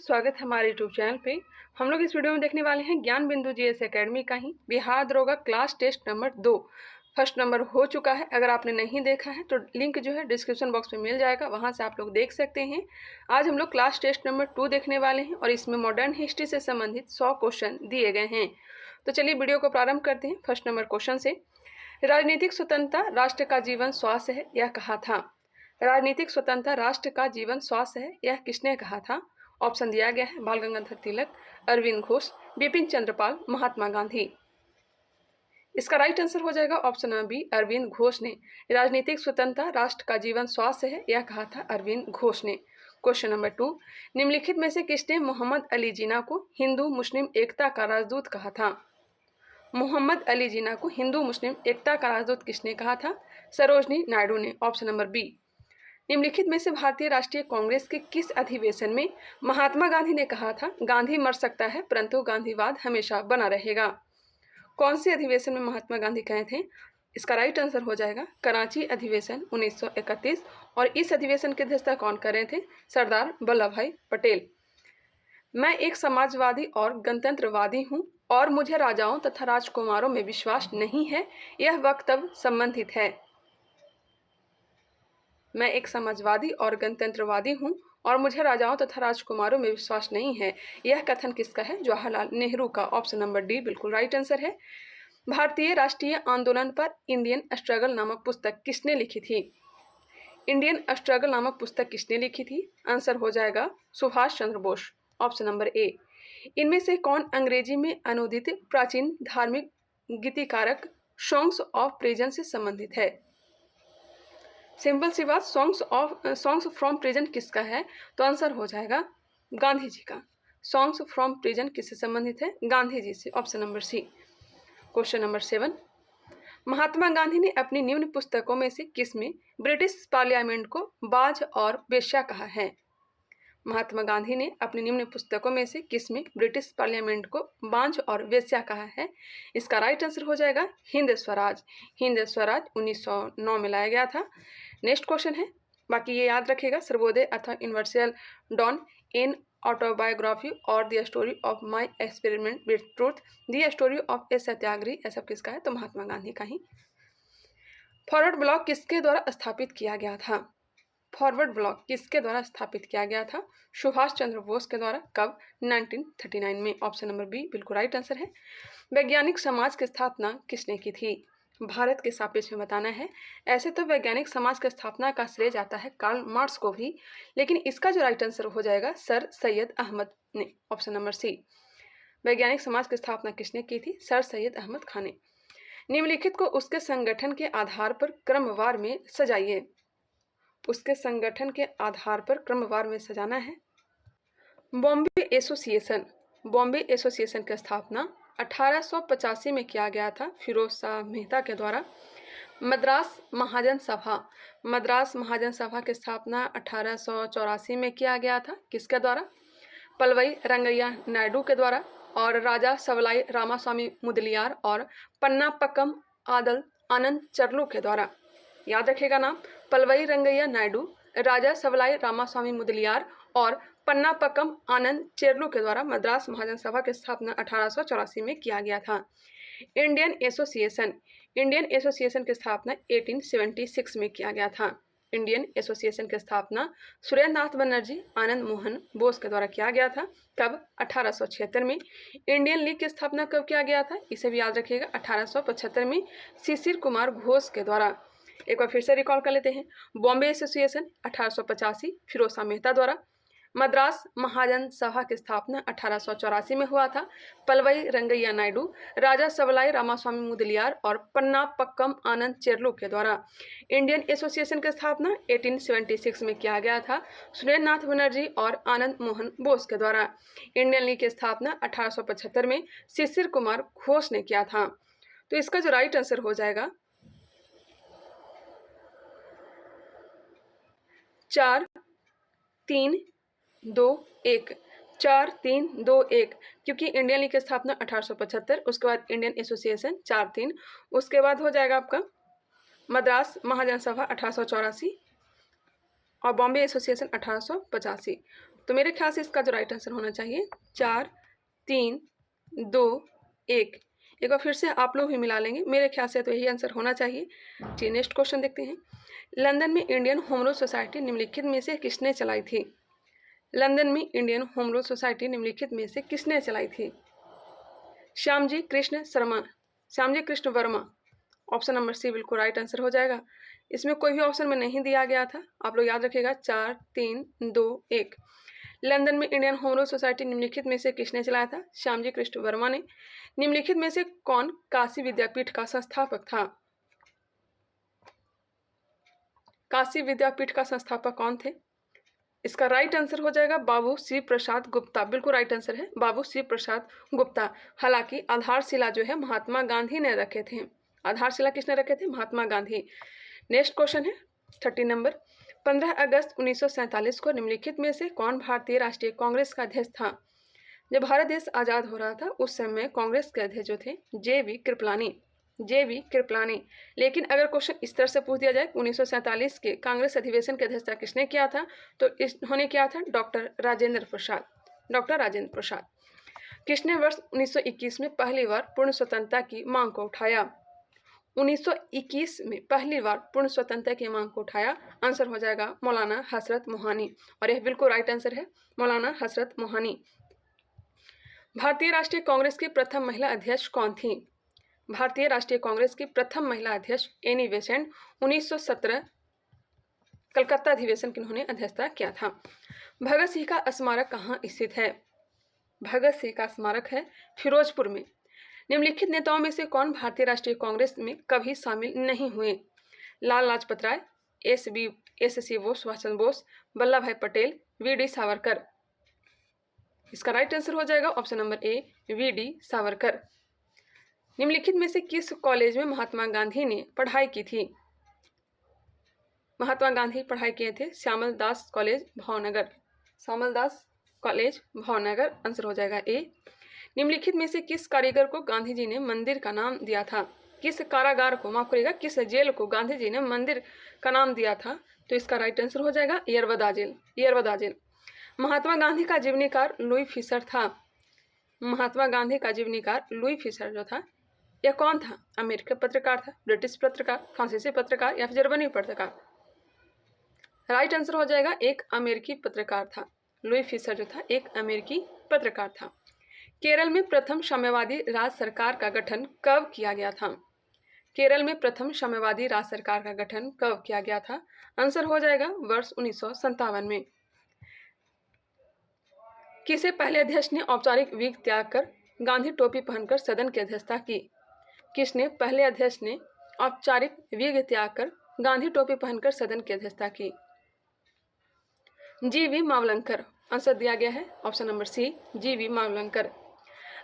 स्वागत है हमारे यूट्यूब चैनल पे। हम लोग इस वीडियो में देखने वाले हैं ज्ञान बिंदु जीएस एकेडमी का ही बिहार दरोगा class test number 2 first number हो चुका है। अगर आपने नहीं देखा है तो लिंक जो है डिस्क्रिप्शन बॉक्स में मिल जाएगा, वहां से आप लोग देख सकते हैं। आज हम लोग क्लास टेस्ट नंबर 2 देखने वाले हैं और इसमें मॉडर्न हिस्ट्री से संबंधित 100 क्वेश्चन दिए गए हैं। तो चलिए वीडियो को प्रारंभ करते हैं फर्स्ट नंबर क्वेश्चन से। राजनीतिक स्वतंत्रता राष्ट्र का जीवन श्वास है, यह कहा था। राजनीतिक स्वतंत्रता राष्ट्र का जीवन श्वास है, यह किसने कहा था? ऑप्शन दिया गया है बाल गंगाधर तिलक, अरविंद घोष, बिपिन चंद्रपाल, महात्मा गांधी। इसका राइट आंसर हो जाएगा option number B, Arvind Ghosh ने। राजनीतिक स्वतंत्रता राष्ट्र का जीवन श्वास है, यह कहा था अरविंद घोष ने। क्वेश्चन नंबर 2, निम्नलिखित में से किसने मोहम्मद अली जिन्ना को हिंदू मुस्लिम एकता का राजदूत कहा था? मोहम्मद अली जिन्ना को हिंदू मुस्लिम एकता का राजदूत किसने कहा था? सरोजनी नायडू ने। Option number B. निम्नलिखित में से भारतीय राष्ट्रीय कांग्रेस के किस अधिवेशन में महात्मा गांधी ने कहा था, गांधी मर सकता है परंतु गांधीवाद हमेशा बना रहेगा? कौन से अधिवेशन में महात्मा गांधी कहे थे? इसका राइट आंसर हो जाएगा कराची अधिवेशन 1931। और इस अधिवेशन की अध्यक्षता कौन कर रहे थे? सरदार वल्लभ भाई पटेल। मैं एक समाजवादी और गणतंत्रवादी हूँ और मुझे राजाओं तथा राजकुमारों में विश्वास नहीं है, यह वक्तव्य संबंधित है। मैं एक समाजवादी और गणतंत्रवादी हूँ और मुझे राजाओं तथा राजकुमारों में विश्वास नहीं है, यह कथन किसका है? जवाहरलाल नेहरू का। ऑप्शन नंबर डी बिल्कुल राइट आंसर है। भारतीय राष्ट्रीय आंदोलन पर इंडियन स्ट्रगल नामक पुस्तक किसने लिखी थी? इंडियन स्ट्रगल नामक पुस्तक किसने लिखी थी? आंसर हो जाएगा Subhash Chandra Bose. Option number A. इनमें से कौन अंग्रेजी में अनुदित प्राचीन धार्मिक गीतिकारक सॉन्ग्स ऑफ प्रिजन से संबंधित है? सिंपल सी बात, सॉन्ग्स फ्रॉम प्रिजन किसका है? तो आंसर हो जाएगा गांधी जी का। सॉन्ग्स फ्रॉम प्रिजन किससे संबंधित है? गांधी जी से। Option number C. Question number 7, Mahatma Gandhi ने अपनी निम्न पुस्तकों में से किसमें ब्रिटिश पार्लियामेंट को बाज और वेश्या कहा है? महात्मा गांधी ने अपनी निम्न पुस्तकों में से किसमें ब्रिटिश पार्लियामेंट को बांझ और वेश्या कहा है? इसका राइट आंसर हो जाएगा हिंद स्वराज। हिंद स्वराज 1909 में लाया गया था। नेक्स्ट क्वेश्चन है, बाकी ये याद रखिएगा, सर्वोदय अथवा यूनिवर्सल डॉन इन ऑटोबायोग्राफी और the story of my experiment with truth, the story of a satyagrahi, ऐसा किसका है? तो महात्मा गांधी का ही। फॉरवर्ड ब्लॉक किसके द्वारा स्थापित किया गया था? फॉरवर्ड ब्लॉक किसके द्वारा स्थापित किया गया था? सुभाष चंद्र बोस के द्वारा। कब? 1939 में। ऑप्शन नंबर बी बिल्कुल राइट आंसर है। वैज्ञानिक समाज की स्थापना किसने की थी? भारत के सापेक्ष में बताना है। ऐसे तो वैज्ञानिक समाज की स्थापना का श्रेय जाता है कार्ल मार्क्स को भी, लेकिन इसका जो राइट आंसर हो जाएगा सर सैयद अहमद ने। Option number C. वैज्ञानिक समाज की स्थापना किसने की थी? सर सैयद अहमद खान ने। निम्नलिखित को उसके संगठन के आधार पर क्रमवार में सजाइए। उसके संगठन के आधार पर क्रमवार में सजाना है। बॉम्बे एसोसिएशन। बॉम्बे एसोसिएशन की स्थापना 1885 में किया गया था फिरोज शाह मेहता के द्वारा। मद्रास महाजन सभा। मद्रास महाजन सभा की स्थापना 1884 में किया गया था। किसके द्वारा? पलवई रंगैया नायडू के द्वारा। और राजा सवलाई रामास्वामी मुदलियार और पन्नापक्कम आनंद चरलू के द्वारा। याद रखिएगा नाम, पलवई रंगैया नायडू, राजा सवलाई रामास्वामी मुदलियार और पन्नापक्कम आनंद चेरलू के द्वारा मद्रास महाजन सभा की स्थापना 1884 में किया गया था। Indian association. इंडियन एसोसिएशन की स्थापना 1876 में किया गया था। इंडियन एसोसिएशन की स्थापना सुरेंद्र नाथ बनर्जी आनंद मोहन बोस के द्वारा किया गया था। कब? 1876 में। इंडियन लीग की स्थापना कब किया गया था? इसे भी याद रखिएगा 1875 में शिशिर कुमार घोष के द्वारा। एक बार फिर से रिकॉल कर लेते हैं। बॉम्बे एसोसिएशन 1885 फिरोज शाह मेहता द्वारा। मद्रास महाजन सभा की स्थापना 1884 में हुआ था पलवई रंगैया नायडू, राजा सवलाई रामास्वामी मुदलियार और पन्नापक्कम आनंद चेरलू के द्वारा। इंडियन एसोसिएशन की स्थापना 1876 में किया गया था सुरेंद्र नाथ बनर्जी और आनंद मोहन बोस के द्वारा। इंडियन लीग की स्थापना 1875 में शिशिर कुमार घोष ने किया था। तो इसका जो राइट आंसर हो जाएगा 4 3 2 1। 4 3 2 1, क्योंकि इंडियन लीग की स्थापना 1875, उसके बाद इंडियन एसोसिएशन 4 3, उसके बाद हो जाएगा आपका मद्रास महाजन सभा 1884 और बॉम्बे एसोसिएशन 1885। तो मेरे ख्याल से इसका जो राइट आंसर होना चाहिए 4 3 2 1। एक बार फिर से आप लोग भी मिला लेंगे, मेरे ख्याल से तो यही आंसर होना चाहिए। चलिए नेक्स्ट क्वेश्चन देखते हैं। लंदन में इंडियन होम रूल सोसाइटी निम्नलिखित में से किसने चलाई थी? लंदन में इंडियन होम रूल सोसाइटी निम्नलिखित में से किसने चलाई थी? Shyamji Krishna Varma. Option number C बिल्कुल राइट आंसर हो जाएगा। इसमें कोई भी ऑप्शन में नहीं दिया गया था, आप लोग याद रखिएगा। 4 3 2 1। लंदन में इंडियन होम रूल सोसाइटी निम्नलिखित में से किसने चलाया था? श्यामजी कृष्ण वर्मा ने। निम्नलिखित में से कौन काशी विद्यापीठ का संस्थापक था? काशी विद्यापीठ का संस्थापक कौन थे? इसका राइट आंसर हो जाएगा बाबू शिव प्रसाद गुप्ता। बिल्कुल राइट आंसर है बाबू शिव प्रसाद गुप्ता। हालांकि आधारशिला जो है महात्मा गांधी ने रखे थे। आधारशिला किसने रखे थे? महात्मा गांधी। नेक्स्ट क्वेश्चन है 30 नंबर। 15 अगस्त 1947 को निम्नलिखित में से कौन भारतीय राष्ट्रीय कांग्रेस का अध्यक्ष था? जब भारत देश आज़ाद हो रहा था उस समय कांग्रेस के अध्यक्ष जो थे जे.वी. कृपलानी। लेकिन अगर क्वेश्चन इस तरह से पूछ दिया जाए 1947 के कांग्रेस अधिवेशन की अध्यक्षता किसने किया था, तो इन्होंने किया था डॉक्टर राजेंद्र प्रसाद। किसने वर्ष 1921 में पहली बार पूर्ण स्वतंत्रता की मांग को उठाया? 1921 में पहली बार पूर्ण स्वतंत्रता की मांग को उठाया। आंसर हो जाएगा मौलाना हजरत मोहानी, और यह बिल्कुल राइट आंसर है मौलाना हजरत मोहानी। भारतीय राष्ट्रीय कांग्रेस की प्रथम महिला अध्यक्ष कौन थी? भारतीय राष्ट्रीय कांग्रेस की प्रथम महिला अध्यक्ष एनी बेसेंट। 1917 कलकत्ता अधिवेशन की उन्होंने अध्यक्षता किया था। भगत सिंह का स्मारक कहाँ स्थित है? भगत सिंह का स्मारक है फिरोजपुर में। निम्नलिखित नेताओं में से कौन भारतीय राष्ट्रीय कांग्रेस में कभी शामिल नहीं हुए? लाल लाजपत राय, एस.सी. बोस, सुभाष चंद्र बोस, वल्लभ भाई पटेल, वी.डी. सावरकर। इसका राइट आंसर हो जाएगा ऑप्शन नंबर ए वी.डी. सावरकर। निम्नलिखित में से किस कॉलेज में महात्मा गांधी ने पढ़ाई की थी? महात्मा गांधी पढ़ाई किए थे श्यामल दास कॉलेज भावनगर। आंसर हो जाएगा ए। निम्नलिखित में से किस कारीगर को गांधी जी ने मंदिर का नाम दिया था? किस कारागार को, माफ करिएगा, किस जेल को गांधी जी ने मंदिर का नाम दिया था? तो इसका राइट आंसर हो जाएगा यरवदा जेल। महात्मा गांधी का जीवनीकार लुई फिशर था। महात्मा गांधी का जीवनीकार लुई फिशर जो था यह कौन था? अमेरिकी पत्रकार था, ब्रिटिश पत्रकार, फ्रांसीसी पत्रकार या फिर जर्मनी पत्रकार? राइट आंसर हो जाएगा एक अमेरिकी पत्रकार था। लुई फिशर जो था एक अमेरिकी पत्रकार था। केरल में प्रथम साम्यवादी राज सरकार का गठन कब किया गया था? केरल में प्रथम साम्यवादी राज सरकार का गठन कब किया गया था? आंसर हो जाएगा वर्ष 1957 में। किसे पहले अध्यक्ष ने औपचारिक विग त्याग कर गांधी टोपी पहनकर सदन की अध्यक्षता की? किसने पहले अध्यक्ष ने औपचारिक विग त्याग कर गांधी टोपी पहनकर सदन की अध्यक्षता की? जी.वी. मावलंकर। आंसर दिया गया है option number C G V. Mavalankar.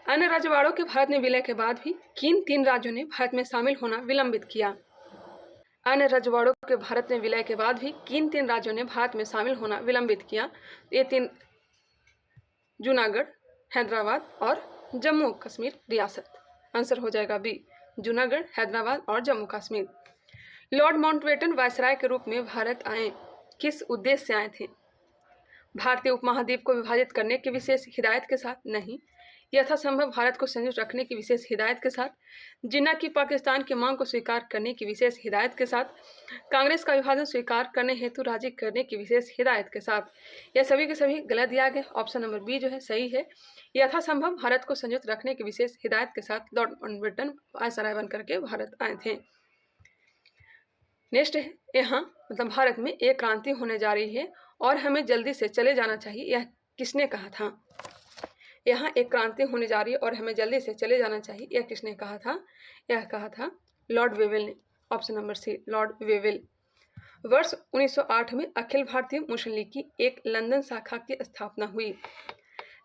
अन्य रजवाड़ों के भारत में विलय के बाद भी किन 3 राज्यों ने भारत में शामिल होना विलंबित किया? अन्य रजवाड़ों के भारत में विलय के बाद भी किन 3 राज्यों ने भारत में शामिल होना विलंबित किया? ये 3 जूनागढ़, हैदराबाद और जम्मू कश्मीर रियासत। आंसर हो जाएगा बी जूनागढ़, हैदराबाद और Jammu Kashmir. Lord Mountbatten viceroy के रूप में भारत आए, किस उद्देश्य से आए थे? भारतीय उपमहाद्वीप को विभाजित करने की विशेष हिदायत के साथ नहीं, यथासंभव भारत को संयुक्त रखने की विशेष हिदायत के साथ, जिन्ना की पाकिस्तान की मांग को स्वीकार करने की विशेष हिदायत के साथ, कांग्रेस का विभाजन स्वीकार करने हेतु राजी करने की विशेष हिदायत के साथ। यह सभी के सभी गलत दिया गया। ऑप्शन नंबर बी जो है सही है। यथासंभव भारत को संयुक्त रखने की विशेष हिदायत के साथ लॉर्ड माउंटबेटन वायसराय बन करके भारत आए थे। नेक्स्ट है यहाँ मतलब भारत में एक क्रांति होने जा रही है और हमें जल्दी से चले जाना चाहिए, यह किसने कहा था? यहाँ एक क्रांति होने जा रही है और हमें जल्दी से चले जाना चाहिए, यह किसने कहा था? यह कहा था लॉर्ड वेवेल ने। Option number C Lord Wavell. वर्ष 1908 में अखिल भारतीय मुस्लिम लीग की एक लंदन शाखा की स्थापना हुई।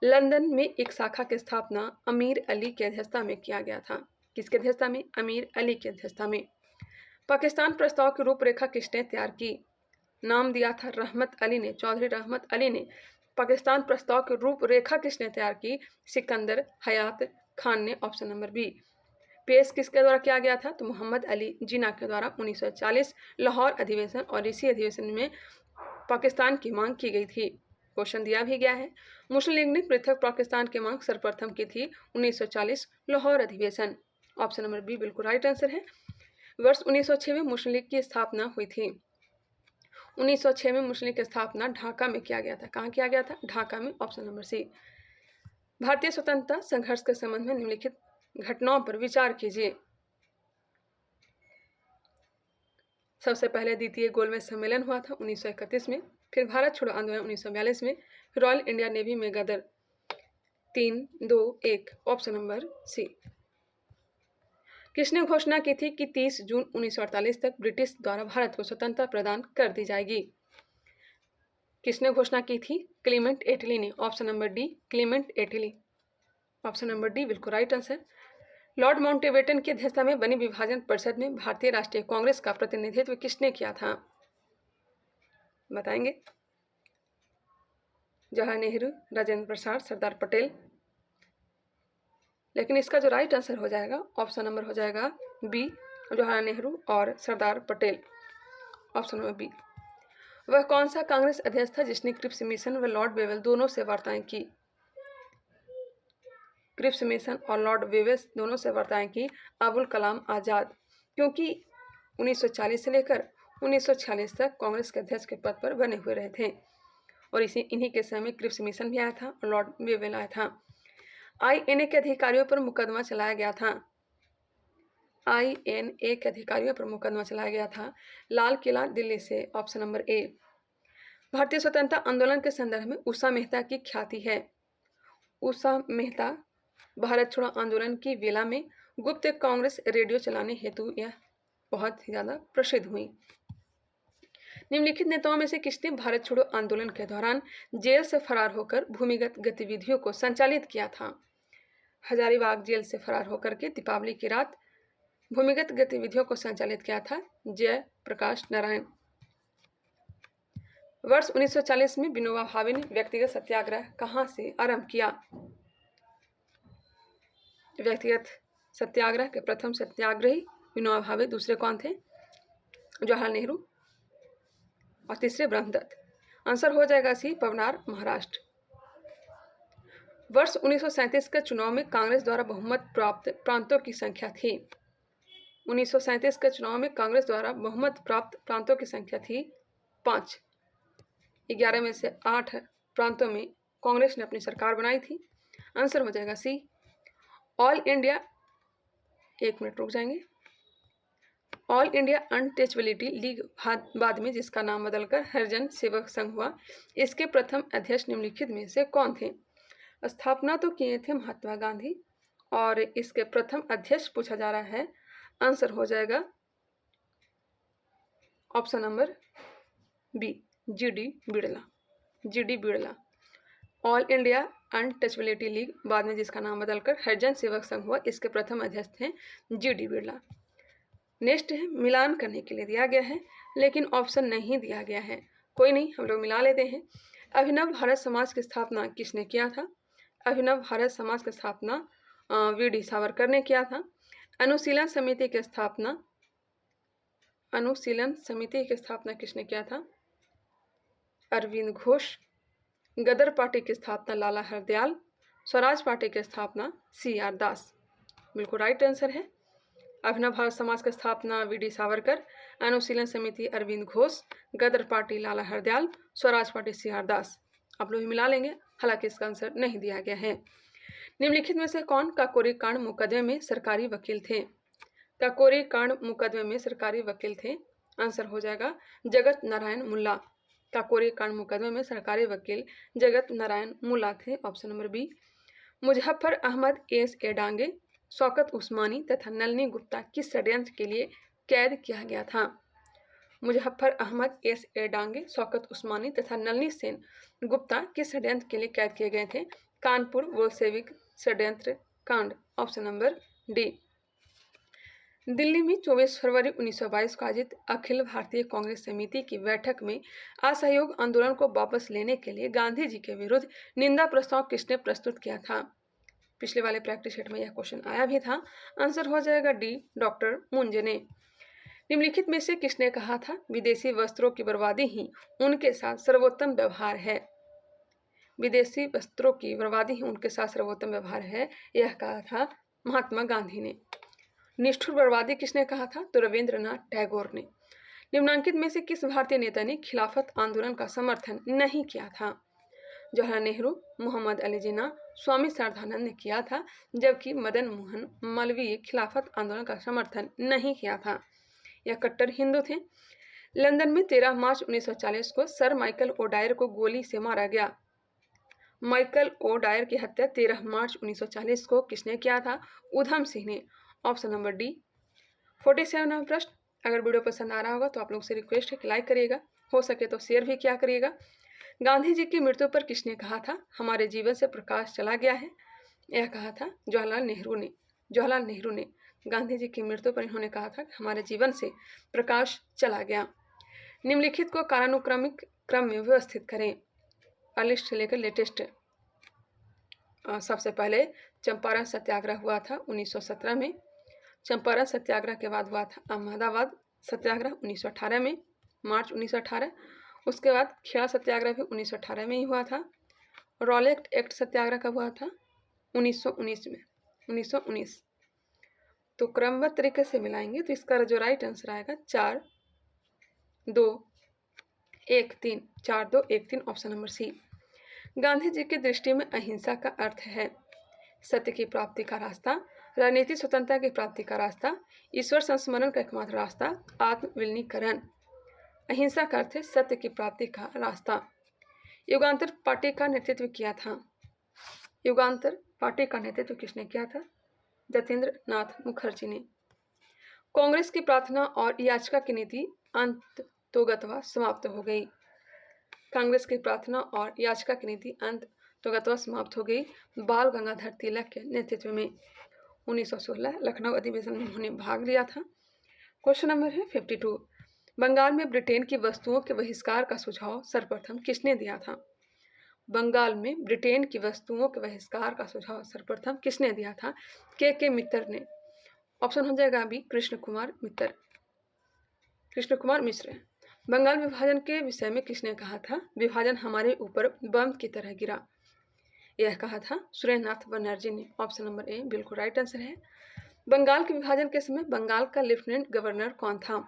लंदन में एक शाखा की स्थापना अमीर अली की अध्यक्षता में किया गया था। किसकी अध्यक्षता में? अमीर अली की अध्यक्षता में। पाकिस्तान प्रस्ताव की रूपरेखा किसने तैयार की? नाम दिया था रहमत अली ने, चौधरी रहमत अली ने। पाकिस्तान प्रस्ताव की रूपरेखा किसने तैयार की? सिकंदर हयात खान ने। Option number B. पेश किसके द्वारा किया गया था? तो मोहम्मद अली जिन्ना के द्वारा 1940 लाहौर अधिवेशन और इसी अधिवेशन में पाकिस्तान की मांग की गई थी। क्वेश्चन दिया भी गया है। मुस्लिम लीग ने पृथक पाकिस्तान की मांग सर्वप्रथम की थी 1940 लाहौर अधिवेशन। ऑप्शन नंबर बी बिल्कुल राइट आंसर है। वर्ष 1906 में मुस्लिम लीग की स्थापना हुई थी। 1906 में मुस्लिम लीग की स्थापना ढाका में किया गया था। कहाँ किया गया था? ढाका में। Option number C. भारतीय स्वतंत्रता संघर्ष के संबंध में निम्नलिखित घटनाओं पर विचार कीजिए। सबसे पहले द्वितीय गोलमेज सम्मेलन हुआ था 1931 में, फिर भारत छोड़ो आंदोलन 1942 में, रॉयल इंडिया नेवी में गदर 3, 2, 1। ऑप्शन नंबर सी। किसने घोषणा की थी कि 30 जून 1948 तक ब्रिटिश द्वारा भारत को स्वतंत्रता प्रदान कर दी जाएगी? किसने घोषणा की थी? क्लीमेंट एटली ने। ऑप्शन नंबर डी क्लीमेंट एटली। ऑप्शन नंबर डी बिल्कुल राइट आंसर। लॉर्ड माउंटबेटन की अध्यक्षता में बनी विभाजन परिषद में भारतीय राष्ट्रीय कांग्रेस का प्रतिनिधित्व किसने किया था? बताएंगे। जवाहरलाल नेहरू, राजेंद्र प्रसाद, सरदार पटेल। लेकिन इसका जो राइट आंसर हो जाएगा ऑप्शन नंबर हो जाएगा बी, जवाहरलाल नेहरू और Sardar Patel. Option number B. वह कौन सा कांग्रेस अध्यक्ष था जिसने क्रिप्स मिशन व लॉर्ड वेवेल दोनों से वार्ताएं की? क्रिप्स मिशन और लॉर्ड वेवेल दोनों से वार्ताएं की अबुल कलाम आज़ाद, क्योंकि 1940 से लेकर 1946 तक कांग्रेस के अध्यक्ष के पद पर बने हुए रहे थे और इन्हीं के समय में क्रिप्स मिशन भी आया था और लॉर्ड वेवेल आया था। INA के अधिकारियों पर मुकदमा चलाया गया था। INA के अधिकारियों पर मुकदमा चलाया गया था लाल किला दिल्ली से। ऑप्शन नंबर ए। भारतीय स्वतंत्रता आंदोलन के संदर्भ में उषा मेहता की ख्याति है। उषा मेहता भारत छोड़ो आंदोलन की वेला में गुप्त कांग्रेस रेडियो चलाने हेतु यह बहुत ही ज़्यादा प्रसिद्ध हुई। निम्नलिखित नेताओं में से किसने भारत छोड़ो आंदोलन के दौरान जेल से फरार होकर भूमिगत गतिविधियों को संचालित किया था? हजारीबाग जेल से फरार होकर के दीपावली की रात भूमिगत गतिविधियों को संचालित किया था जयप्रकाश नारायण। वर्ष 1940 में विनोबा भावे ने व्यक्तिगत सत्याग्रह कहाँ से आरंभ किया? व्यक्तिगत सत्याग्रह के प्रथम सत्याग्रही विनोबा भावे, दूसरे कौन थे? जवाहरलाल नेहरू और तीसरे ब्रह्मदत्त। आंसर हो जाएगा सी, पवनार, महाराष्ट्र। वर्ष 1937 के चुनाव में कांग्रेस द्वारा बहुमत प्राप्त प्रांतों की संख्या थी। 1937 के चुनाव में कांग्रेस द्वारा बहुमत प्राप्त प्रांतों की संख्या थी 5। 11 में से 8 प्रांतों में कांग्रेस ने अपनी सरकार बनाई थी। आंसर हो जाएगा सी। ऑल इंडिया, एक मिनट रुक जाएंगे। ऑल इंडिया अनटचेबिलिटी लीग बाद में जिसका नाम बदलकर हरिजन सेवक संघ हुआ, इसके प्रथम अध्यक्ष निम्नलिखित में से कौन थे? स्थापना तो किए थे महात्मा गांधी और इसके प्रथम अध्यक्ष पूछा जा रहा है। आंसर हो जाएगा option number B, GD Birla. GD Birla. All India untouchability league बाद में जिसका नाम बदलकर हरिजन सेवक संघ हुआ, इसके प्रथम अध्यक्ष थे GD बिड़ला। नेक्स्ट है मिलान करने के लिए दिया गया है लेकिन ऑप्शन नहीं दिया गया है। कोई नहीं, हम लोग मिला लेते हैं। अभिनव भारत समाज की स्थापना किसने किया था? अभिनव भारत समाज की स्थापना VD सावरकर ने किया था। अनुशीलन समिति की स्थापना किसने किया था? अरविंद घोष। गदर पार्टी की स्थापना लाला हरदयाल। स्वराज पार्टी की स्थापना CR दास। बिल्कुल राइट आंसर है। अभिनव भारत समाज की स्थापना VD सावरकर, अनुशीलन समिति अरविंद घोष, गदर पार्टी लाला हरदयाल, स्वराज पार्टी CR दास। आप लोग मिला लेंगे, हालांकि इसका आंसर नहीं दिया गया है। निम्नलिखित में से कौन काकोरी कांड मुकदमे में सरकारी वकील थे? काकोरी कांड मुकदमे में सरकारी वकील थे। आंसर हो जाएगा जगत नारायण मुल्ला। काकोरी कांड मुकदमे में सरकारी वकील जगत नारायण मुल्ला थे। Option number B. Muzaffar Ahmad S.A. Dange, Shaukat Usmani तथा नलिनी गुप्ता किस षड्यंत्र के लिए कैद किया गया था? मुजफ्फर अहमद S.A. डांगे, शौकत उस्मानी तथा नलिनी सेन गुप्ता किस षड्यंत्र के लिए कैद किए गए थे? कानपुर बोल्शेविक षड्यंत्र कांड। Option number D. दिल्ली में 24 फरवरी 1922 को आयोजित अखिल भारतीय कांग्रेस समिति की बैठक में असहयोग आंदोलन को वापस लेने के लिए गांधी जी के विरुद्ध निंदा प्रस्ताव किसने प्रस्तुत किया था? पिछले वाले प्रैक्टिस सेट में यह क्वेश्चन आया भी था। आंसर हो जाएगा डी, डॉक्टर मुंजे ने। निम्नलिखित में से किसने कहा था विदेशी वस्त्रों की बर्बादी ही उनके साथ सर्वोत्तम व्यवहार है? विदेशी वस्त्रों की बर्बादी ही उनके साथ सर्वोत्तम व्यवहार है, यह कहा था महात्मा गांधी ने। निष्ठुर बर्बादी किसने कहा था? तो रविंद्रनाथ टैगोर ने। निम्नांकित में से किस भारतीय नेता ने खिलाफत आंदोलन का समर्थन नहीं किया था? जवाहरलाल नेहरू, मोहम्मद अली जिन्ना, स्वामी श्रद्धानंद ने किया था, जबकि मदन मोहन मालवीय खिलाफत आंदोलन का समर्थन नहीं किया था। यह कट्टर हिंदू थे। लंदन में 13 मार्च 1940 को सर माइकल ओडायर को गोली से मारा गया। माइकल ओडायर की हत्या 13 मार्च 1940 को किसने किया था? उधम सिंह ने। Option number D. 47 नंबर प्रश्न। अगर वीडियो पसंद आ रहा होगा तो आप लोग से रिक्वेस्ट है कि लाइक करिएगा, हो सके तो शेयर भी किया करिएगा। गांधी जी की मृत्यु पर किसने कहा था? हमारे जीवन से प्रकाश चला गया है, यह कहा था जवाहरलाल नेहरू ने। जवाहरलाल नेहरू ने गांधी जी की मृत्यु पर इन्होंने कहा था कि हमारे जीवन से प्रकाश चला गया। निम्नलिखित को कालानुक्रमिक क्रम में व्यवस्थित करें, अर्लीस्ट से लेकर लेटेस्ट। सबसे पहले चंपारण सत्याग्रह हुआ था 1917 में। चंपारण सत्याग्रह के बाद हुआ था अहमदाबाद सत्याग्रह 1918 में, मार्च 1918। उसके बाद खेड़ा सत्याग्रह भी 1918 में ही हुआ था। रॉलेट एक्ट सत्याग्रह कब हुआ था? 1919 में, 1919। तो क्रमबद्ध तरीके से मिलाएंगे तो इसका जो राइट आंसर आएगा 4, 2, 1, 3, 4, 2, 1, 3, ऑप्शन नंबर सी। गांधी जी की दृष्टि में अहिंसा का अर्थ है सत्य की प्राप्ति का रास्ता, राजनीतिक स्वतंत्रता की प्राप्ति का रास्ता, ईश्वर संस्मरण का एकमात्र रास्ता, आत्मविलीनीकरण। अहिंसा का अर्थ है सत्य की प्राप्ति का रास्ता। युगांतर पार्टी का नेतृत्व किया था। युगांतर पार्टी का नेतृत्व किसने किया था? जतेंद्र नाथ मुखर्जी ने। कांग्रेस की प्रार्थना और याचिका की नीति अंततोगत्वा समाप्त हो गई। कांग्रेस की प्रार्थना और याचिका की नीति अंततोगत्वा समाप्त हो गई बाल गंगाधर तिलक के नेतृत्व में। 1916 लखनऊ अधिवेशन में उन्होंने भाग लिया था। क्वेश्चन नंबर है 52। बंगाल में ब्रिटेन की वस्तुओं के बहिष्कार का सुझाव सर्वप्रथम किसने दिया था? बंगाल में ब्रिटेन की वस्तुओं के बहिष्कार का सुझाव सर्वप्रथम किसने दिया था? के मित्र ने। ऑप्शन हो जाएगा बी, कृष्ण कुमार मित्र, कृष्ण कुमार मिश्र। बंगाल विभाजन के विषय में किसने कहा था? विभाजन हमारे ऊपर बम की तरह गिरा, यह कहा था सुरेंद्रनाथ बनर्जी ने। ऑप्शन नंबर ए बिल्कुल राइट आंसर है। बंगाल के विभाजन के समय बंगाल का लेफ्टिनेंट गवर्नर कौन था?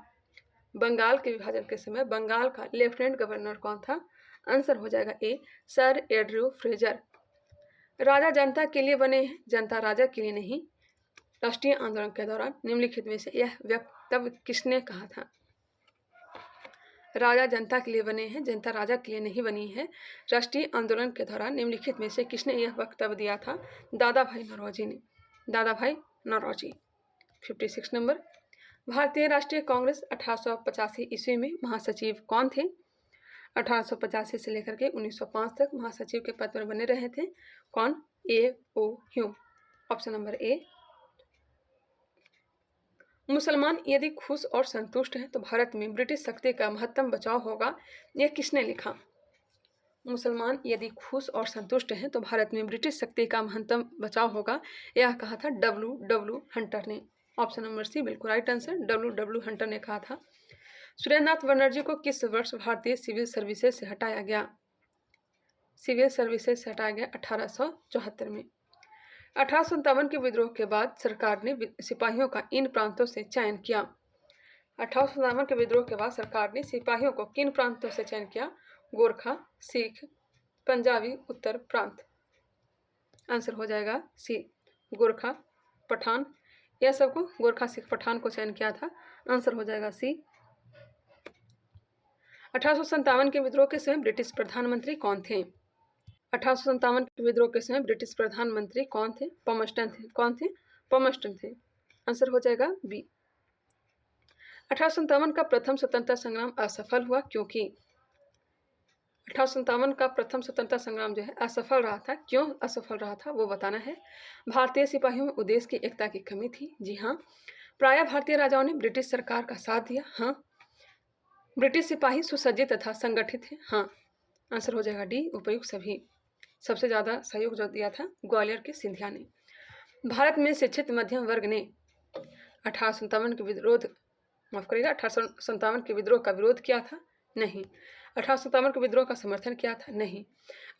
बंगाल के विभाजन के समय बंगाल का लेफ्टिनेंट गवर्नर कौन था? आंसर हो जाएगा ए, सर एड्रू फ्रेजर। राजा जनता के लिए बने हैं, जनता राजा के लिए नहीं। राष्ट्रीय आंदोलन के दौरान निम्नलिखित में से यह वक्तव्य किसने कहा था? राजा जनता के लिए बने हैं, जनता राजा के लिए नहीं बनी है। राष्ट्रीय आंदोलन के दौरान निम्नलिखित में से किसने यह वक्तव्य दिया था? दादा भाई नौरोजी ने। दादा भाई नौरोजी। 56 नंबर। भारतीय राष्ट्रीय कांग्रेस 1885 ईस्वी में महासचिव कौन थे? 1885 से लेकर के 1905 तक महासचिव के पद पर बने रहे थे। कौन? A O Hume. Option number A. मुसलमान यदि खुश और संतुष्ट हैं तो भारत में ब्रिटिश शक्ति का महत्तम बचाव होगा, यह किसने लिखा? मुसलमान यदि खुश और संतुष्ट हैं तो भारत में ब्रिटिश शक्ति का महत्तम बचाव होगा, यह कहा था डब्ल्यू हंटर ने। ऑप्शन नंबर सी बिल्कुल राइट आंसर, डब्ल्यू हंटर ने कहा था। सुरेंद्रनाथ बनर्जी को किस वर्ष भारतीय सिविल सर्विसेज से हटाया गया? सिविल सर्विसेज से हटाया गया 1874 में। 1857 के विद्रोह के बाद सरकार ने सिपाहियों का इन प्रांतों से चयन किया। 1857 के विद्रोह के बाद सरकार ने सिपाहियों को किन प्रांतों से चयन किया? गोरखा, सिख, पंजाबी, उत्तर प्रांत। आंसर हो जाएगा सी, गोरखा, पठान, यह सबको गोरखा, सिख, पठान को चयन किया था। आंसर हो जाएगा सी। 1857 के विद्रोह के समय ब्रिटिश प्रधानमंत्री कौन थे? 1857 के विद्रोह के समय ब्रिटिश प्रधानमंत्री कौन थे? पॉमस्टन थे। कौन थे? पॉमस्टन थे। आंसर हो जाएगा बी। 1857 का प्रथम स्वतंत्रता संग्राम असफल हुआ क्योंकि? 1857 का प्रथम स्वतंत्रता संग्राम जो है असफल रहा था। क्यों असफल रहा था वो बताना है। भारतीय सिपाहियों में उद्देश्य की एकता की कमी थी। जी हाँ। प्रायः भारतीय राजाओं ने ब्रिटिश सरकार का साथ दिया। हाँ। ब्रिटिश सिपाही सुसज्जित तथा संगठित है। हाँ। आंसर हो जाएगा डी, उपयुक्त सभी। सबसे ज़्यादा सहयोग जो दिया था ग्वालियर के सिंधिया ने। भारत में शिक्षित मध्यम वर्ग ने 1857 के विरोध, माफ करिएगा, 1857 के विद्रोह का विरोध किया था? नहीं। 1857 के विद्रोह का समर्थन किया था? नहीं।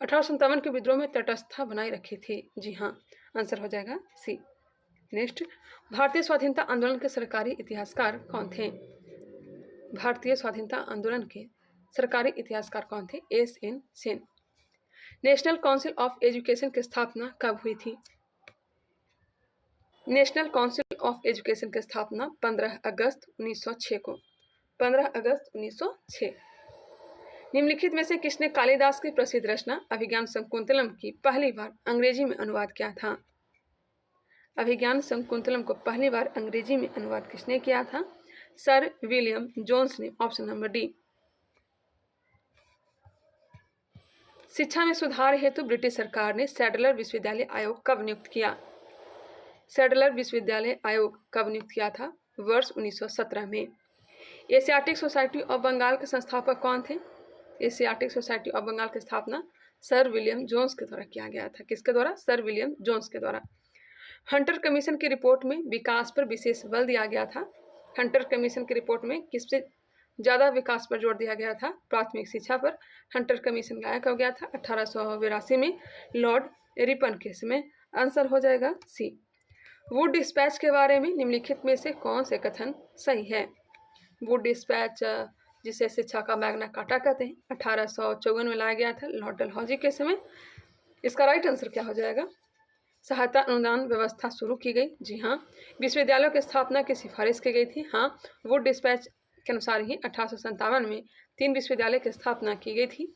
1857 के विद्रोह में तटस्थता बनाए रखी थी? जी हाँ। आंसर हो जाएगा सी। नेक्स्ट, भारतीय स्वाधीनता आंदोलन के सरकारी इतिहासकार कौन थे? भारतीय स्वाधीनता आंदोलन के सरकारी इतिहासकार कौन थे? SN. Sen. National council of education की स्थापना कब हुई थी? नेशनल काउंसिल ऑफ एजुकेशन की स्थापना 15 अगस्त 1906 को। 15 अगस्त 1906। निम्नलिखित में से किसने कालिदास की प्रसिद्ध रचना अभिज्ञान शकुंतलम की पहली बार अंग्रेजी में अनुवाद किया था? अभिज्ञान शकुंतलम को पहली बार अंग्रेजी में अनुवाद किसने किया था? सर विलियम जोन्स ने। Option number D. शिक्षा में सुधार हेतु ब्रिटिश सरकार ने सैडलर विश्वविद्यालय आयोग कब नियुक्त किया? सैडलर विश्वविद्यालय आयोग कब नियुक्त किया था? वर्ष 1917 में। एशियाटिक सोसाइटी ऑफ बंगाल के संस्थापक कौन थे? एशियाटिक सोसाइटी ऑफ बंगाल की स्थापना सर विलियम जोन्स के द्वारा किया गया था। किसके द्वारा? सर विलियम जोन्स के द्वारा। हंटर कमीशन की रिपोर्ट में विकास पर विशेष बल दिया गया था। हंटर कमीशन की रिपोर्ट में किससे ज़्यादा विकास पर जोर दिया गया था? प्राथमिक शिक्षा पर। हंटर कमीशन गायब हो गया था 1882 में लॉर्ड रिपन के समय। आंसर हो जाएगा सी। वुड डिस्पैच के बारे में निम्नलिखित में से कौन से कथन सही है? वुड डिस्पैच जिसे शिक्षा का मैग्ना कार्टा कहते हैं, 1854 में लाया गया था लॉर्ड डलहौजी के समय। इसका राइट आंसर क्या हो जाएगा? सहायता अनुदान व्यवस्था शुरू की गई। जी हाँ। विश्वविद्यालयों की स्थापना की सिफारिश की गई थी। हाँ। वुड डिस्पैच के अनुसार ही 1857 में 3 विश्वविद्यालय की स्थापना की गई थी,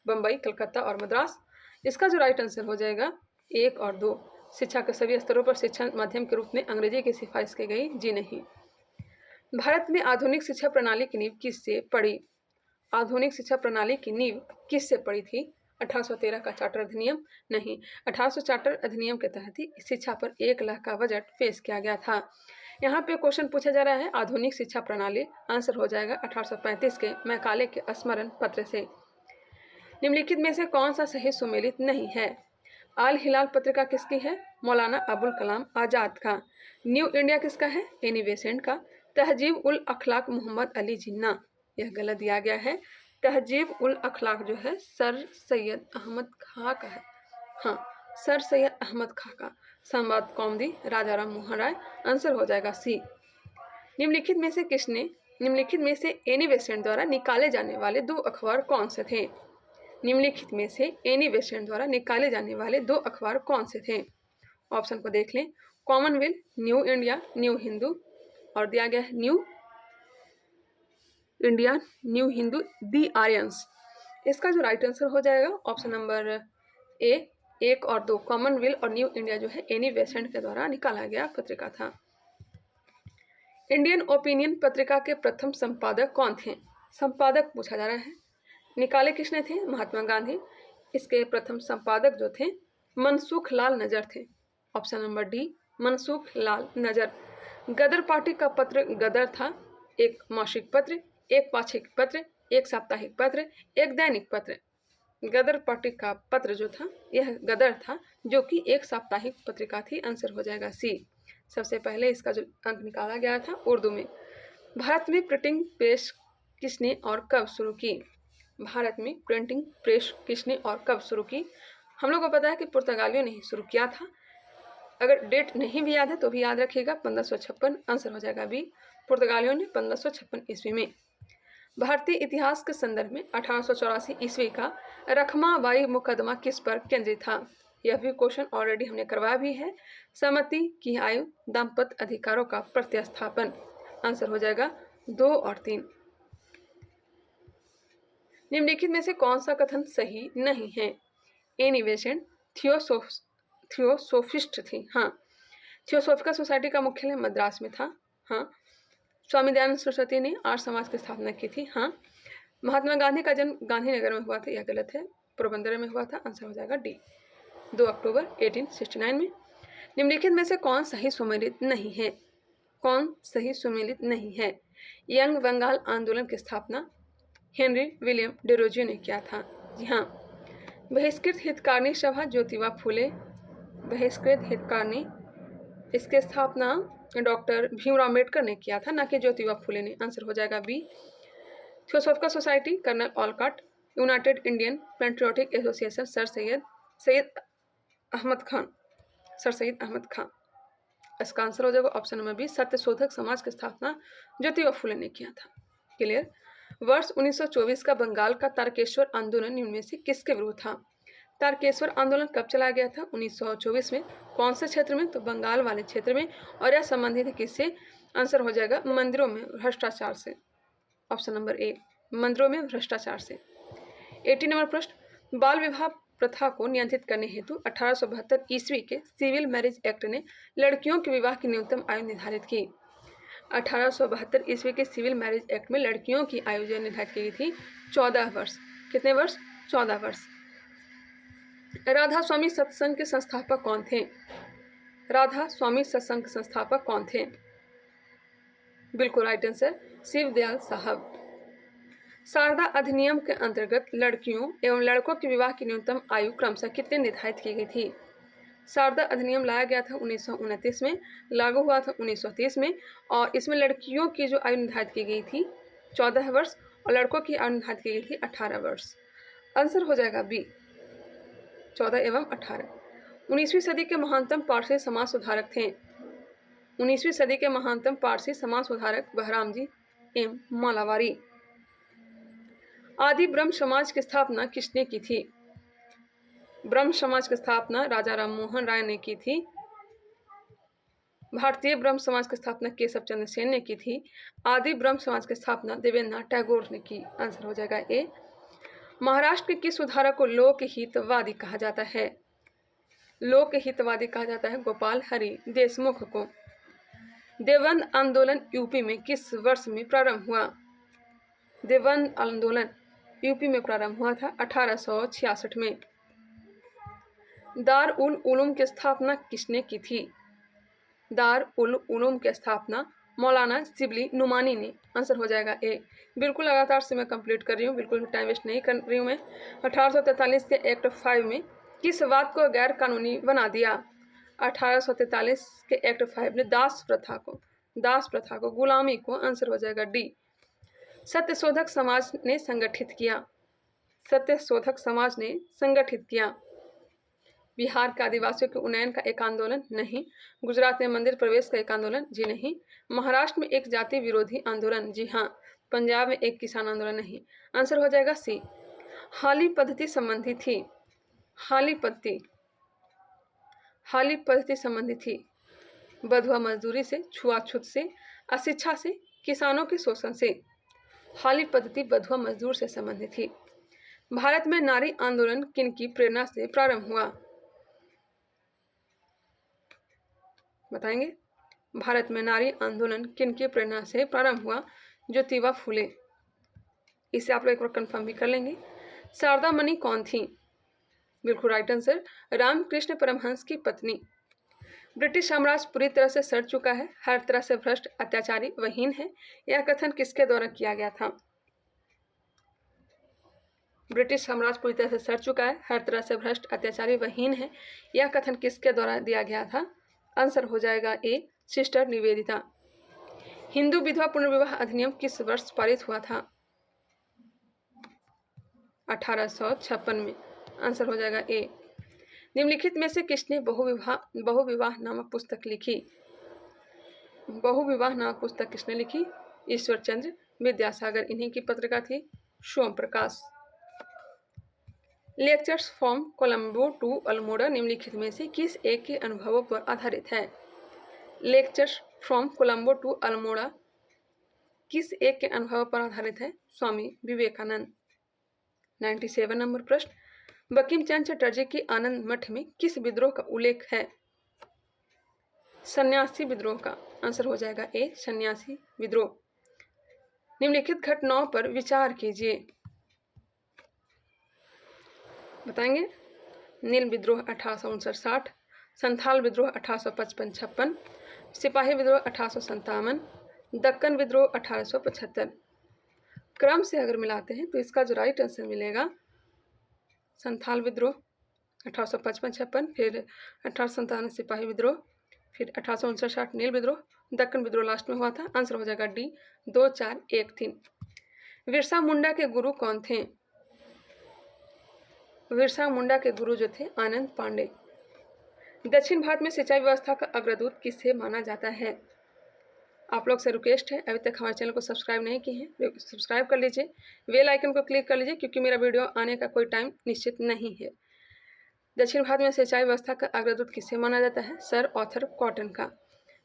बम्बई, कलकत्ता और मद्रास। इसका जो राइट आंसर हो जाएगा 1 और 2। शिक्षा के सभी स्तरों पर शिक्षा माध्यम के रूप में अंग्रेजी की सिफारिश की गई? जी नहीं। भारत में आधुनिक शिक्षा प्रणाली की नींव किससे पड़ी? आधुनिक शिक्षा प्रणाली की नींव किससे पड़ी थी? 1813 का चार्टर अधिनियम? नहीं। 1800 चार्टर अधिनियम के तहत ही शिक्षा पर 1 लाख का बजट पेश किया गया था। यहाँ पे क्वेश्चन पूछा जा रहा है आधुनिक शिक्षा प्रणाली। आंसर हो जाएगा 1835 के मैकाले के स्मरण पत्र से। निम्नलिखित में से कौन सा सही सुमेलित नहीं है? आल हिलाल पत्रिका किसकी है? मौलाना अबुल कलाम आज़ाद का। न्यू इंडिया किसका है? एनी बेसेंट का। तहजीब उल अखलाक मोहम्मद अली जिन्ना, यह गलत दिया गया है। तहजीब उल अखलाक जो है सर सैयद अहमद खां का है। हाँ, सर सैयद अहमद खां का। संवाद कौमुदी राजा राम मोहन राय। आंसर हो जाएगा सी। निम्नलिखित में से एनी बेसेंट द्वारा निकाले जाने वाले 2 अखबार कौन से थे? निम्नलिखित में से एनी बेसेंट द्वारा निकाले जाने वाले 2 अखबार कौन से थे? ऑप्शन को देख लें। Commonwealth, new India, new Hindu, और दिया गया है न्यू इंडिया, न्यू हिंदू, दी आर्यंस। इसका जो राइट आंसर हो जाएगा ऑप्शन नंबर ए, 1 और 2। कॉमनवेल्थ और न्यू इंडिया जो है एनी बेसेंट के द्वारा निकाला गया पत्रिका था। इंडियन ओपिनियन पत्रिका के प्रथम संपादक कौन थे? संपादक पूछा जा रहा है। निकाले किसने थे? महात्मा गांधी। इसके प्रथम संपादक जो थे मनसुख लाल नजर थे। Option number D, Mansukh Lal नजर। गदर पार्टी का पत्र गदर था, एक मासिक पत्र, एक पाक्षिक पत्र, एक साप्ताहिक पत्र, एक दैनिक पत्र। गदर पार्टी का पत्र जो था यह गदर था, जो कि एक साप्ताहिक पत्रिका थी। आंसर हो जाएगा सी। सबसे पहले इसका जो अंक निकाला गया था उर्दू में। भारत में प्रिंटिंग प्रेस किसने और कब शुरू की? भारत में प्रिंटिंग प्रेस किसने और कब शुरू की? हम लोग को पता है कि पुर्तगालियों ने ही शुरू किया था। अगर डेट नहीं भी याद है तो भी याद रखिएगा, 1556। आंसर हो जाएगा बी। पुर्तगालियों ने 1556 ईस्वी में। भारतीय इतिहास के संदर्भ में 1884 ईस्वी का रखमाबाई मुकदमा किस पर केंद्रित था? यह भी क्वेश्चन ऑलरेडी हमने करवाया भी है। सहमति की आयु, दाम्पत्य अधिकारों का प्रत्यास्थापन। आंसर हो जाएगा 2 और 3। निम्नलिखित में से कौन सा कथन सही नहीं है? एनी बेसेंट थियोसोफिस्ट थी। हाँ। थियोसोफिकल सोसाइटी का मुख्यालय मद्रास में था। हाँ। स्वामी दयानंद सरस्वती ने आर्य समाज की स्थापना की थी। हाँ। महात्मा गांधी का जन्म गांधीनगर में हुआ था, यह गलत है, पोरबंदर में हुआ था। आंसर हो जाएगा डी, 2 अक्टूबर 1869 में। निम्नलिखित में से कौन सही सुमेलित नहीं है? कौन सही सुमेलित नहीं है? यंग बंगाल आंदोलन की स्थापना हेनरी विलियम डेरोजियो ने किया था। जी हाँ। बहिष्कृत हितकारिणी सभा ज्योतिबा फूले, बहिष्कृत हितकारिणी, इसके स्थापना डॉक्टर भीमराव अम्बेडकर ने किया था, ना कि ज्योतिबा फूले ने। आंसर हो जाएगा B. Theosophical society, colonel Olcott, united Indian patriotic association, Syed Ahmad Khan, sir Syed Ahmad Khan. इसका आंसर हो जाएगा option number B, Satyashodhak Samaj की स्थापना ज्योतिबा फुले ने किया था। क्लियर। वर्ष 1924 का बंगाल का तारकेश्वर आंदोलन निम्न में से किसके विरुद्ध था? तारकेश्वर आंदोलन कब चला गया था? 1924 में। कौन से क्षेत्र में? तो बंगाल वाले क्षेत्र में। और यह संबंधित है किससे? आंसर हो जाएगा मंदिरों में भ्रष्टाचार से। ऑप्शन नंबर ए, मंदिरों में भ्रष्टाचार से। 80 नंबर प्रश्न, बाल विवाह प्रथा को नियंत्रित करने हेतु 1872 ईस्वी के सिविल मैरिज एक्ट ने लड़कियों के विवाह की न्यूनतम आयु निर्धारित की। 1872 ईस्वी के सिविल मैरिज एक्ट में लड़कियों की आयु जो निर्धारित की गई थी 14 वर्ष। कितने वर्ष? 14 वर्ष। राधा स्वामी सत्संग के संस्थापक कौन थे? राधा स्वामी सत्संग के संस्थापक कौन थे? बिल्कुल राइट आंसर, शिवदयाल साहब। शारदा अधिनियम के अंतर्गत लड़कियों एवं लड़कों के विवाह की न्यूनतम आयु क्रमशः कितने निर्धारित की गई थी? शारदा अधिनियम लाया गया था 1929 में, लागू हुआ था 1930 में, और इसमें लड़कियों की जो आयु निर्धारित की गई थी 14 वर्ष और लड़कों की आयु निर्धारित की गई थी 18 वर्ष। आंसर हो जाएगा बी, 14 एवं 18। 19वीं सदी के महानतम पारसी समाज सुधारक थे। 19वीं सदी के महानतम पारसी समाज सुधारक बहराम जी एम मालावारी। आदि ब्रह्म समाज की स्थापना किसने की थी? ब्रह्म समाज की स्थापना राजा राम मोहन राय ने की थी। भारतीय ब्रह्म समाज की स्थापना केशव चंद्र सेन ने की थी। आदि ब्रह्म समाज की स्थापना देवेंद्रनाथ टैगोर ने की। आंसर हो जाएगा ए। महाराष्ट्र के किस सुधारक को लोकहितवादी कहा जाता है? लोकहितवादी कहा जाता है गोपाल हरि देशमुख को। देवबंद आंदोलन यूपी में किस वर्ष में प्रारंभ हुआ? देवबंद आंदोलन यूपी में प्रारंभ हुआ था 1866 में। दार उल उलूम की स्थापना किसने की थी? दार उल उलूम की स्थापना मौलाना शिबली नुमानी ने। आंसर हो जाएगा ए। बिल्कुल लगातार से मैं कंप्लीट कर रही हूँ, बिल्कुल टाइम वेस्ट नहीं कर रही हूँ मैं। 1843 के एक्ट 5 में किस बात को गैर कानूनी बना दिया? 1843 के एक्ट 5 ने दास प्रथा को, गुलामी को। आंसर हो जाएगा डी। सत्यशोधक समाज ने संगठित किया। सत्यशोधक समाज ने संगठित किया। बिहार के आदिवासियों के उन्नयन का एक आंदोलन? नहीं। गुजरात में मंदिर प्रवेश का एक आंदोलन? जी नहीं। महाराष्ट्र में एक जाति विरोधी आंदोलन? जी हाँ। पंजाब में एक किसान आंदोलन? नहीं। आंसर हो जाएगा सी। हाली पद्धति संबंधी थी। हाली पद्धति संबंधी थी बधुआ मजदूरी से, छुआछूत से, अशिक्षा से, किसानों के शोषण से। हाली पद्धति बधुआ मजदूर से संबंधित थी। भारत में नारी आंदोलन किन की प्रेरणा से प्रारंभ हुआ? बताएंगे। भारत में नारी आंदोलन किन की प्रेरणा से प्रारंभ हुआ? ज्योतिबा फुले। इसे आप लोग एक बार कंफर्म भी कर लेंगे। शारदा मणि कौन थी? बिल्कुल राइट आंसर, रामकृष्ण परमहंस की पत्नी। ब्रिटिश साम्राज्य पूरी तरह से सड़ चुका है, हर तरह से भ्रष्ट, अत्याचारी, वहीन है। यह कथन किसके द्वारा किया गया था? ब्रिटिश साम्राज्य पूरी तरह से सड़ चुका है, हर तरह से भ्रष्ट, अत्याचारी, वहीन है। यह कथन किसके द्वारा दिया गया था? आंसर हो जाएगा ए, सिस्टर निवेदिता। हिंदू विधवा पुनर्विवाह अधिनियम किस वर्ष पारित हुआ था? 1856 में। आंसर हो जाएगा ए। निम्नलिखित में से किसने बहुविवाह नामक पुस्तक लिखी? बहुविवाह नामक पुस्तक किसने लिखी? ईश्वर चंद्र विद्यासागर। इन्हीं की पत्रिका थी Som Prakash. Lectures from Colombo to Almora निम्नलिखित में से किस एक के अनुभवों पर आधारित है? Lectures from Colombo to Almora किस एक के अनुभव पर आधारित है? स्वामी विवेकानंद। 97 नंबर प्रश्न, बंकिम चंद्र चटर्जी की आनंद मठ में किस विद्रोह का उल्लेख है? सन्यासी विद्रोह का। आंसर हो जाएगा ए, सन्यासी विद्रोह। निम्नलिखित घटनाओं पर विचार कीजिए। बताएंगे। नील विद्रोह 1859-60, संथाल विद्रोह 1855-56, सिपाही विद्रोह 1857, दक्कन विद्रोह 1875। क्रम से अगर मिलाते हैं तो इसका जो राइट आंसर मिलेगा, संथाल विद्रोह 1855-56, फिर 1857 सिपाही विद्रोह, फिर 1859-60 नील विद्रोह, दक्कन विद्रोह लास्ट में हुआ था। आंसर हो जाएगा डी, 2, 4, 1, 3। बिरसा मुंडा के गुरु कौन थे? बिरसा मुंडा के गुरु जो थे आनंद पांडे। दक्षिण भारत में सिंचाई व्यवस्था का अग्रदूत किसे माना जाता है? आप लोग से रिक्वेस्ट है, अभी तक हमारे चैनल को सब्सक्राइब नहीं किए हैं, सब्सक्राइब कर लीजिए, बेल आइकन को क्लिक कर लीजिए, क्योंकि मेरा वीडियो आने का कोई टाइम निश्चित नहीं है। दक्षिण भारत में सिंचाई व्यवस्था का अग्रदूत किसे माना जाता है? सर आर्थर कॉटन का।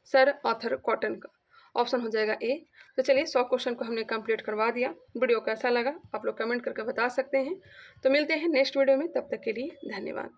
सर आर्थर कॉटन का ऑप्शन हो जाएगा ए। तो चलिए 100 क्वेश्चन को हमने कंप्लीट करवा दिया। वीडियो कैसा लगा आप लोग कमेंट करके बता सकते हैं। तो मिलते हैं नेक्स्ट वीडियो में, तब तक के लिए धन्यवाद।